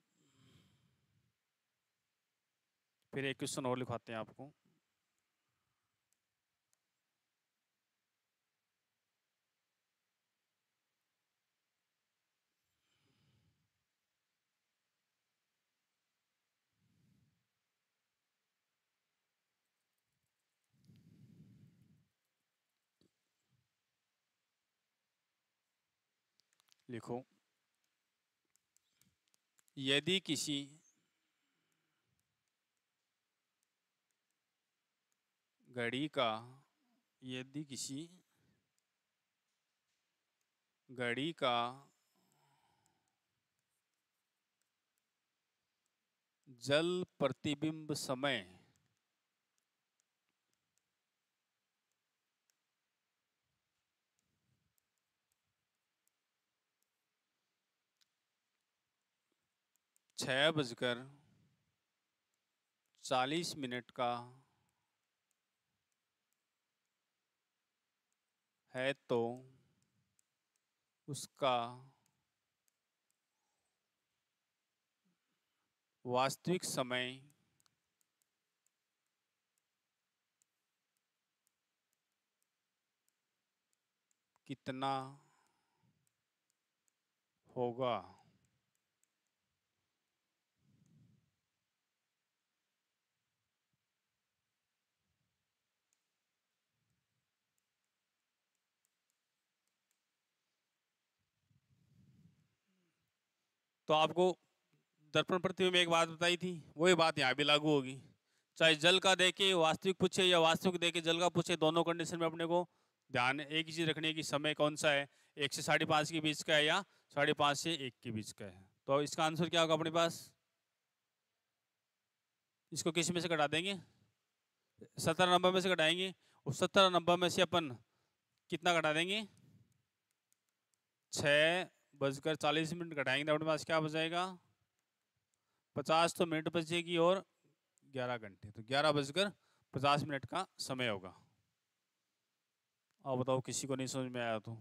फिर एक क्वेश्चन और लिखवाते हैं आपको। लिखो, यदि किसी घड़ी का यदि किसी घड़ी का जल प्रतिबिंब समय छः बजकर 40 का है, तो उसका वास्तविक समय कितना होगा। तो आपको दर्पण प्रतिबिंब में एक बात बताई थी, वही बात यहाँ भी लागू होगी। चाहे जल का देके वास्तविक पूछे या वास्तविक देके जल का पूछे, दोनों कंडीशन में अपने को ध्यान एक ही चीज रखनी है कि समय कौन सा है, 1 से 5:30 के बीच का है या 5:30 से 1 के बीच का है। तो इसका आंसर क्या होगा अपने पास? इसको किस में से घटा देंगे? 17 नंबर में से घटाएंगे, और 17 नंबर में से अपन कितना घटा देंगे? 6:40 घटाएंगे तो अपने पास क्या बचेगा? 50 तो मिनट बचेगी और 11 घंटे, तो 11:50 का समय होगा। अब बताओ किसी को नहीं समझ में आया तो?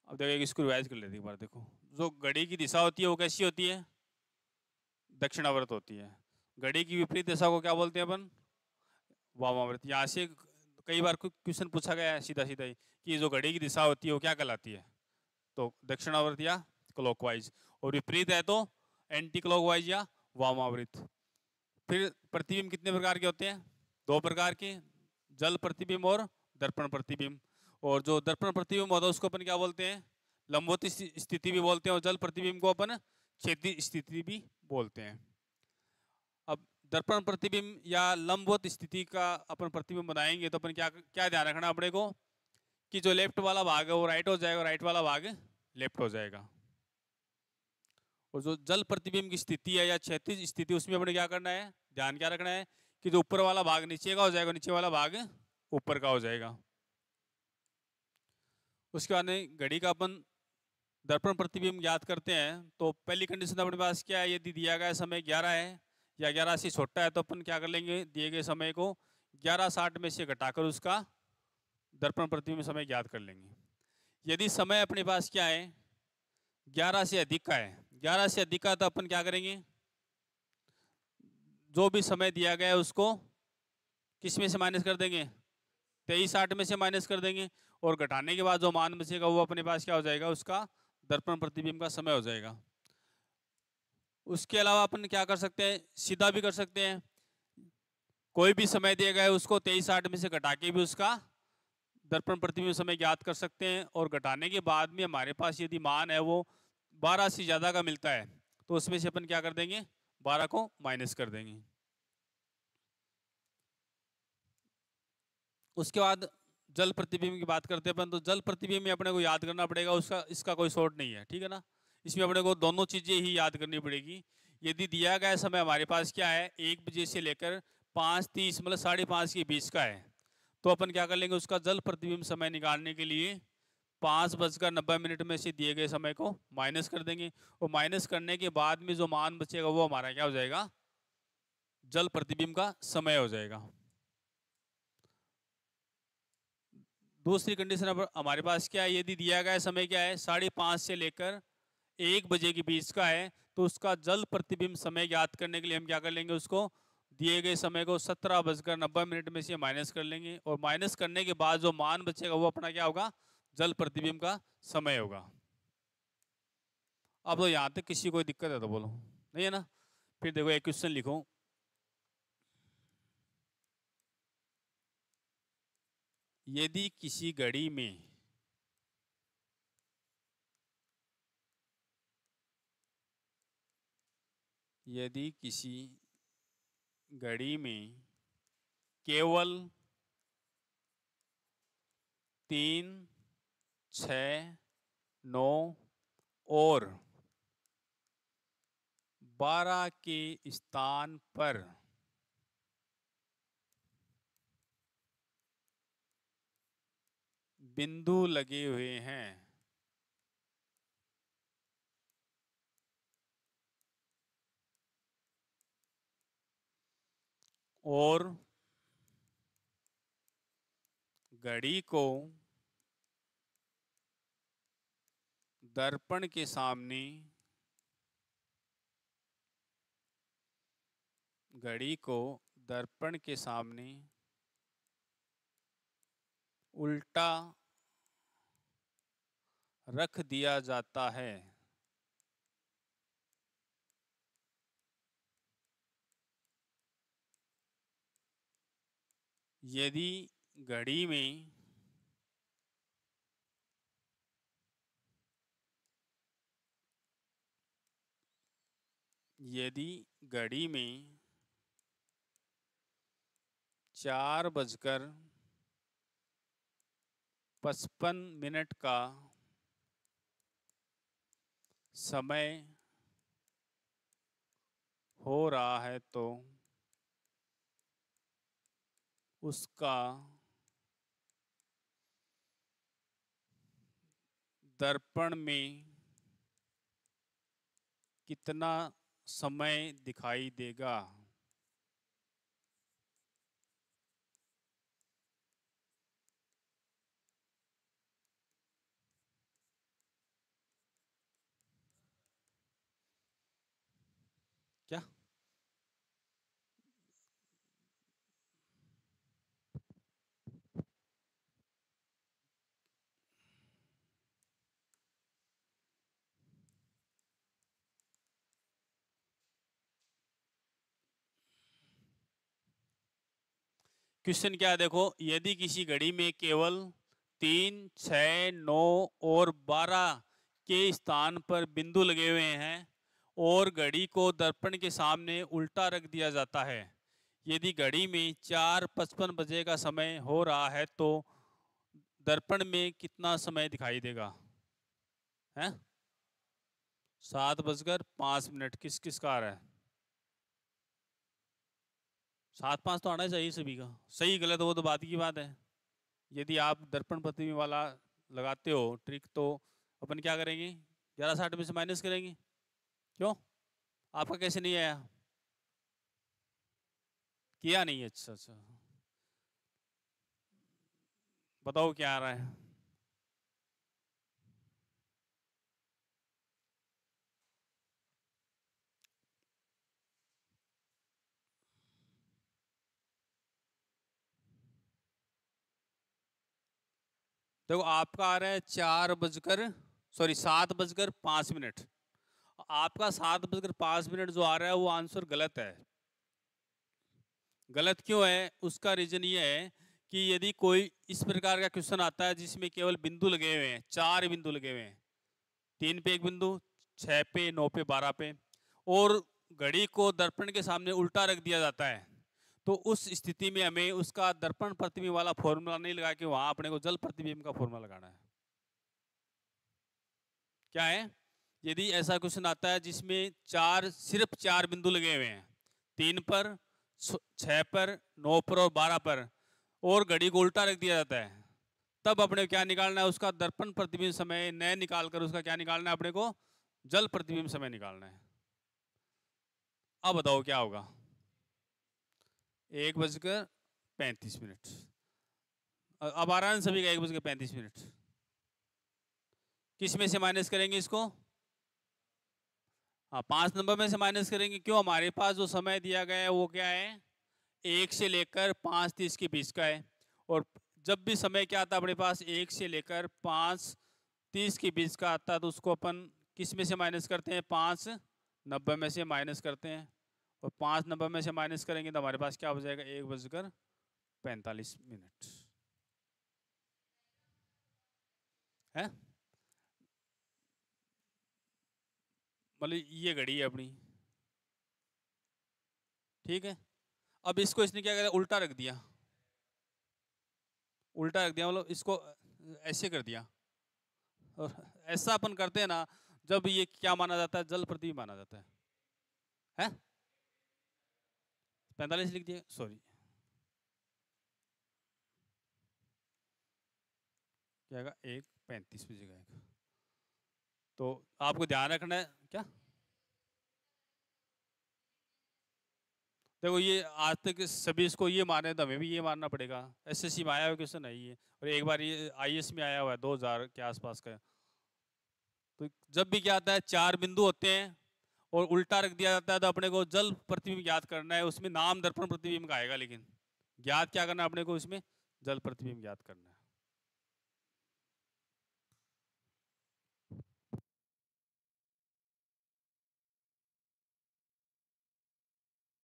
अब देखो इसको रिवाइज कर लेते एक बार। देखो, जो घड़ी की दिशा होती है वो कैसी होती है? दक्षिणावर्त होती है। घड़ी की विपरीत दिशा को क्या बोलते हैं अपन? वामावर्त। यहाँ से कई बार क्वेश्चन पूछा गया है सीधा सीधा ही कि जो घड़ी की दिशा होती है वो क्या कहलाती है? तो दक्षिणावर्त या क्लॉकवाइज, और विपरीत है तो एंटी क्लॉकवाइज या वामावर्त। फिर प्रतिबिंब कितने प्रकार के होते हैं? 2 प्रकार के, जल प्रतिबिंब और दर्पण प्रतिबिंब। और जो दर्पण प्रतिबिंब होता है उसको अपन क्या बोलते हैं? लंबवत स्थिति भी बोलते हैं, और जल प्रतिबिंब को अपन क्षैतिज स्थिति भी बोलते हैं। अब दर्पण प्रतिबिंब या लंबवत स्थिति का अपन प्रतिबिंब बनाएंगे तो अपन क्या क्या ध्यान रखना अपने को कि जो लेफ्ट वाला भाग है वो राइट हो जाएगा, राइट वाला भाग लेफ्ट हो जाएगा। और जो जल प्रतिबिंब की स्थिति है या क्षैतिज स्थिति, उसमें अपने क्या करना है, ध्यान क्या रखना है कि जो ऊपर वाला भाग नीचे का हो जाएगा, नीचे वाला भाग ऊपर का हो जाएगा। उसके बाद में घड़ी का अपन दर्पण प्रतिबिंब याद करते हैं तो पहली कंडीशन अपने पास क्या है? यदि दिया गया समय 11 है या 11 से छोटा है तो अपन क्या कर लेंगे, दिए गए समय को 11:60 में से घटाकर उसका दर्पण प्रतिबिंब समय याद कर लेंगे। यदि समय अपने पास क्या है, 11 से अधिक का है, 11 से अधिक का, तो अपन क्या करेंगे, जो भी समय दिया गया है उसको किस में से माइनस कर देंगे? 23:60 में से माइनस कर देंगे, और घटाने के बाद जो मान बचेगा वो अपने पास क्या हो जाएगा? उसका दर्पण प्रतिबिंब का समय हो जाएगा। उसके अलावा अपन क्या कर सकते हैं, सीधा भी कर सकते हैं। कोई भी समय दिया गया है उसको 23:60 में से घटा के भी उसका दर्पण प्रतिबिंब समय ज्ञात कर सकते हैं, और घटाने के बाद में हमारे पास यदि मान है वो 12 से ज़्यादा का मिलता है तो उसमें से अपन क्या कर देंगे, 12 को माइनस कर देंगे। उसके बाद जल प्रतिबिंब की बात करते हैं अपन, तो जल प्रतिबिंब में अपने को याद करना पड़ेगा, उसका इसका कोई शॉर्ट नहीं है, ठीक है ना। इसमें अपने को दोनों चीज़ें ही याद करनी पड़ेगी। यदि दिया गया समय हमारे पास क्या है, 1 बजे से लेकर 5:30 मतलब 5:30 के बीच का है, तो अपन क्या कर लेंगे, उसका जल प्रतिबिंब समय निकालने के लिए 5:90 में से दिए गए समय को माइनस कर देंगे, और माइनस करने के बाद में जो मान बचेगा वो हमारा क्या हो जाएगा, जल प्रतिबिंब का समय हो जाएगा। दूसरी कंडीशन अब हमारे पास क्या है, यदि दिया गया समय क्या है, 5:30 से लेकर 1 बजे के बीच का है, तो उसका जल प्रतिबिंब समय ज्ञात करने के लिए हम क्या कर लेंगे, उसको दिए गए समय को 17:90 में से माइनस कर लेंगे, और माइनस करने के बाद जो मान बचेगा वो अपना क्या होगा, जल प्रतिबिंब का समय होगा। अब तो यहाँ तक किसी को दिक्कत है तो बोलो, नहीं है ना। फिर देखो एक क्वेश्चन लिखो, यदि किसी घड़ी में केवल 3, 6, 9 और 12 के स्थान पर बिंदु लगे हुए हैं, और घड़ी को दर्पण के सामने उल्टा रख दिया जाता है, यदि घड़ी में यदि घड़ी में 4:55 का समय हो रहा है तो उसका दर्पण में कितना समय दिखाई देगा? क्या? क्वेश्चन क्या है देखो, यदि किसी घड़ी में केवल 3, 6, 9 और 12 के स्थान पर बिंदु लगे हुए हैं और घड़ी को दर्पण के सामने उल्टा रख दिया जाता है, यदि घड़ी में 4:55 का समय हो रहा है तो दर्पण में कितना समय दिखाई देगा? हैं? 7:05। किस किस का आ रहा है? 7:05 तो आना ही चाहिए सभी का। सही गलत वो तो बात की बात है। यदि आप दर्पण प्रतिबिंब वाला लगाते हो ट्रिक तो अपन क्या करेंगे, 11:60 में से माइनस करेंगे। क्यों? आपका कैसे नहीं आया? किया नहीं? अच्छा अच्छा, बताओ क्या आ रहा है? देखो आपका आ रहा है 7:05। आपका 7:05 जो आ रहा है वो आंसर गलत है। गलत क्यों है? उसका रीजन ये है कि यदि कोई इस प्रकार का क्वेश्चन आता है जिसमें केवल बिंदु लगे हुए हैं, 4 बिंदु लगे हुए हैं, 3 पे एक बिंदु, 6 पे, 9 पे, 12 पे, और घड़ी को दर्पण के सामने उल्टा रख दिया जाता है, तो उस स्थिति में हमें उसका दर्पण प्रतिबिंब वाला फॉर्मूला नहीं लगा के वहां अपने को जल प्रतिबिंब का फॉर्मूला लगाना है। क्या है? यदि ऐसा क्वेश्चन आता है जिसमें सिर्फ 4 बिंदु लगे हुए हैं, 3 पर, 6 पर, 9 पर और 12 पर, और घड़ी को उल्टा रख दिया जाता है, तब अपने क्या निकालना है? उसका दर्पण प्रतिबिंब समय न निकालकर उसका क्या निकालना है? अपने को जल प्रतिबिंब समय निकालना है। अब बताओ क्या होगा? 1:35। अब आ रहा है सभी का 1:35। किस में से माइनस करेंगे इसको? हाँ, 5 नंबर में से माइनस करेंगे। क्यों? हमारे पास जो समय दिया गया है वो क्या है? 1 से लेकर 5:30 के बीच का है। और जब भी समय क्या आता है अपने पास? 1 से लेकर 5:30 के बीच का आता है, तो उसको अपन किस में से माइनस करते हैं? 5:90 में से माइनस करते हैं। और 5:90 में से माइनस करेंगे तो हमारे पास क्या हो जाएगा? 1:45 है। मतलब ये घड़ी है अपनी, ठीक है। अब इसको इसने क्या किया? उल्टा रख दिया। उल्टा रख दिया मतलब इसको ऐसे कर दिया। और ऐसा अपन करते हैं ना, जब ये क्या माना जाता है? जल प्रतिबिंब माना जाता है। 45 लिख दिया, सॉरी, क्या आएगा? 1:35 पे जगह। तो आपको ध्यान रखना है क्या? देखो ये आज तक सभी इसको ये माने तो हमें भी ये मानना पड़ेगा। एसएससी में आया हुआ क्वेश्चन है ये, और एक बार ये आईएएस में आया हुआ है 2000 के आसपास का। तो जब भी क्या आता है 4 बिंदु होते हैं और उल्टा रख दिया जाता है, तो अपने को जल प्रतिबिंब याद करना है। उसमें नाम दर्पण प्रतिबिंब का आएगा, लेकिन ज्ञात क्या करना है अपने को? इसमें जल प्रतिबिंब याद करना है।